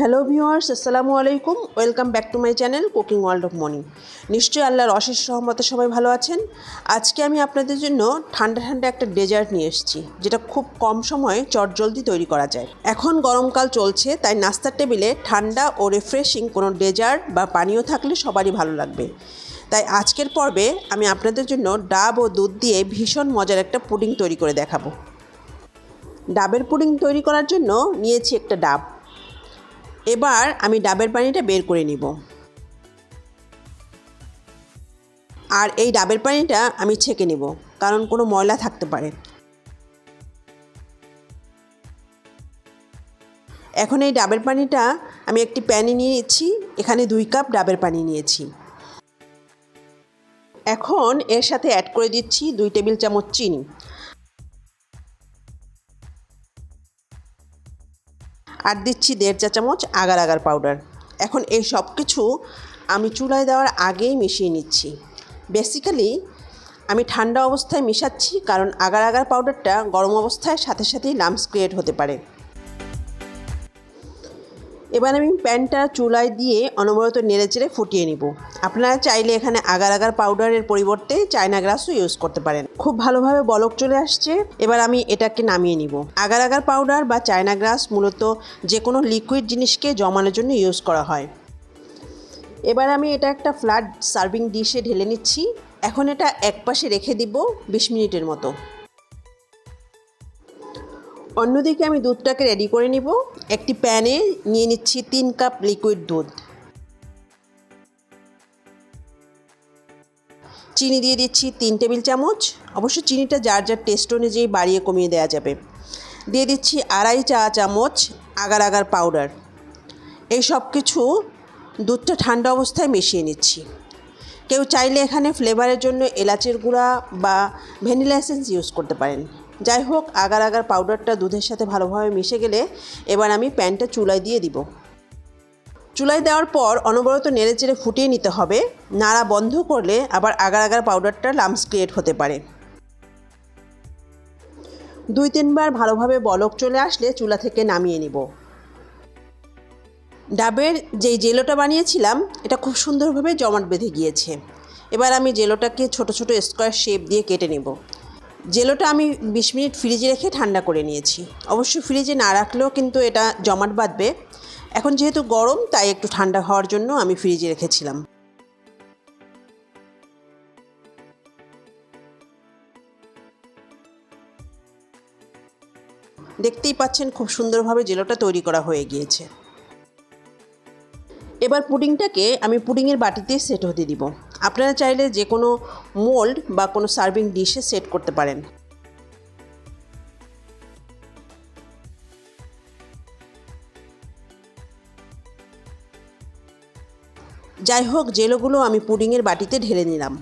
Hello viewers, আসসালামু আলাইকুম। Welcome back to my channel cooking world of money. নিশ্চয়ই আল্লাহর অশেষ রহমতে সবাই ভালো আছেন। আজকে আমি আপনাদের জন্য ঠান্ডা ঠান্ডা একটা ডেজার্ট নিয়ে এসেছি, যেটা খুব কম সময়ে চটজলদি তৈরি করা যায়। এখন গরমকাল চলছে, তাই নাস্তার টেবিলে ঠান্ডা ও রিফ্রেশিং কোনো ডেজার্ট বা পানীয় থাকলে সবারই ভালো লাগবে। তাই আজকের পর্বে আমি আপনাদের জন্য ডাব ও দুধ দিয়ে ভীষণ মজার একটা পুডিং তৈরি করে দেখাবো। ডাবের পুডিং তৈরি করার জন্য নিয়েছি একটা ডাব। এবার আমি ডাবের পানিটা বের করে নিব, আর এই ডাবের পানিটা আমি ছেঁকে নিব, কারণ কোনো ময়লা থাকতে পারে। এখন এই ডাবের পানিটা আমি একটি প্যানে নিয়ে নিচ্ছি। এখানে 2 কাপ ডাবের পানি নিয়েছি। এখন এর সাথে অ্যাড করে দিচ্ছি 2 টেবিল চামচ চিনি, আর দিচ্ছি 1.5 চা চামচ আগার আগার পাউডার। এখন এই সব কিছু আমি চুলায় দেওয়ার আগেই মিশিয়ে নিচ্ছি। বেসিক্যালি আমি ঠান্ডা অবস্থায় মিশাচ্ছি, কারণ আগার আগার পাউডারটা গরম অবস্থায় সাথে সাথেই লাম্পস ক্রিয়েট হতে পারে। এবার আমি প্যানটা চুলায় দিয়ে অনবরত নেড়েচেড়ে ফুটিয়ে নিব। আপনারা চাইলে এখানে আগার আগার পাউডারের পরিবর্তে চায়না গ্রাসও ইউজ করতে পারেন। খুব ভালোভাবে বলক চলে আসছে, এবার আমি এটাকে নামিয়ে নিব। আগার আগার পাউডার বা চায়না গ্রাস মূলত যে কোনো লিকুইড জিনিসকে জমানোর জন্য ইউজ করা হয়। এবার আমি এটা একটা ফ্ল্যাট সার্ভিং ডিশে ঢেলে নিচ্ছি। এখন এটা একপাশে রেখে দিব 20 মিনিটের মতো। অন্যদিকে আমি দুধটাকে রেডি করে নিব। একটি প্যানে নিয়ে নিচ্ছি 3 কাপ লিকুইড দুধ। চিনি দিয়ে দিচ্ছি 3 টেবিল চামচ। অবশ্য চিনিটা যার যার টেস্ট অনুযায়ী বাড়িয়ে কমিয়ে দেওয়া যাবে। দিয়ে দিচ্ছি 2.5 চা চামচ আগার আগার পাউডার। এই সব কিছু দুধটা ঠান্ডা অবস্থায় মিশিয়ে নিচ্ছি। কেউ চাইলে এখানে ফ্লেভারের জন্য এলাচের গুঁড়া বা ভ্যানিলা এসেন্স ইউজ করতে পারেন। যাই হোক, আগার আগার পাউডারটা দুধের সাথে ভালোভাবে মিশে গেলে এবার আমি প্যানটা চুলায় দিয়ে দিব। চুলায় দেওয়ার পর অনবরত নেড়েচেড়ে ফুটিয়ে নিতে হবে। নাড়া বন্ধ করলে আবার আগার আগার পাউডারটা লাম্পস ক্রিয়েট হতে পারে। 2-3 বার ভালোভাবে বলক চলে আসলে চুলা থেকে নামিয়ে নিব। ডাবের যেই জেলোটা বানিয়েছিলাম, এটা খুব সুন্দরভাবে জমাট বেঁধে গিয়েছে। এবার আমি জেলোটাকে ছোট ছোট স্কোয়ার শেপ দিয়ে কেটে নেব। জেলোটা আমি 20 মিনিট ফ্রিজে রেখে ঠান্ডা করে নিয়েছি। অবশ্য ফ্রিজে না রাখলেও কিন্তু এটা জমাট বাঁধবে। এখন যেহেতু গরম, তাই একটু ঠান্ডা হওয়ার জন্য আমি ফ্রিজে রেখেছিলাম। দেখতেই পাচ্ছেন খুব সুন্দরভাবে জেলোটা তৈরি করা হয়ে গিয়েছে। এবার পুডিংটাকে আমি পুডিংয়ের বাটিতে সেট হতে দিব। আপনারা চাইলে যে কোনো মোল্ড বা কোনো সার্ভিং ডিশে সেট করতে পারেন। যাই হোক, জেলোগুলো আমি পুডিংয়ের বাটিতে ঢেলে নিলাম।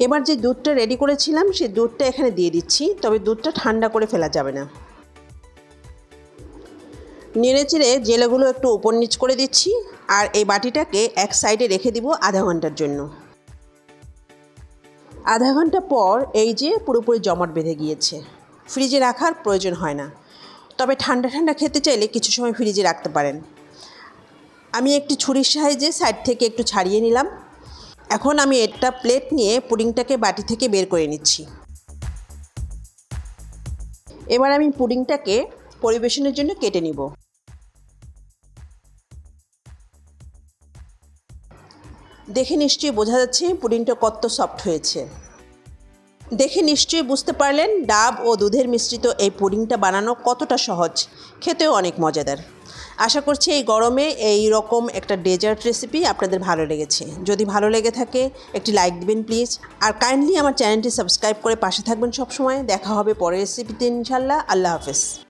এবার যে দুধটা রেডি করেছিলাম, সেই দুধটা এখানে দিয়ে দিচ্ছি, তবে দুধটা ঠান্ডা করে ফেলা যাবে না। নেড়েচেড়ে জেলোগুলো একটু উপর নিচ করে দিচ্ছি, আর এই বাটিটাকে এক সাইডে রেখে দিব আধা ঘন্টার জন্য। আধা ঘন্টা পর এই যে পুরোপুরি জমাট বেঁধে গিয়েছে। ফ্রিজে রাখার প্রয়োজন হয় না, তবে ঠান্ডা ঠান্ডা খেতে চাইলে কিছু সময় ফ্রিজে রাখতে পারেন। আমি একটি ছুরির সাহায্যে সাইড থেকে একটু ছাড়িয়ে নিলাম। এখন আমি একটা প্লেট নিয়ে পুডিংটাকে বাটি থেকে বের করে নিচ্ছি। এবার আমি পুডিংটাকে পরিবেশনের জন্য কেটে নিব। দেখে নিশ্চয়ই বোঝা যাচ্ছে পুডিংটা কত সফট হয়েছে। দেখে নিশ্চয়ই বুঝতে পারলেন ডাব ও দুধের মিশ্রিত এই পুডিংটা বানানো কতটা সহজ, খেতেও অনেক মজাদার। আশা করছি এই গরমে এই রকম একটা ডেজার্ট রেসিপি আপনাদের ভালো লেগেছে। যদি ভালো লেগে থাকে একটি লাইক দিবেন প্লিজ, আর কাইন্ডলি আমার চ্যানেলটি সাবস্ক্রাইব করে পাশে থাকবেন সবসময়। দেখা হবে পরের রেসিপিতে ইনশাল্লাহ। আল্লাহ হাফেজ।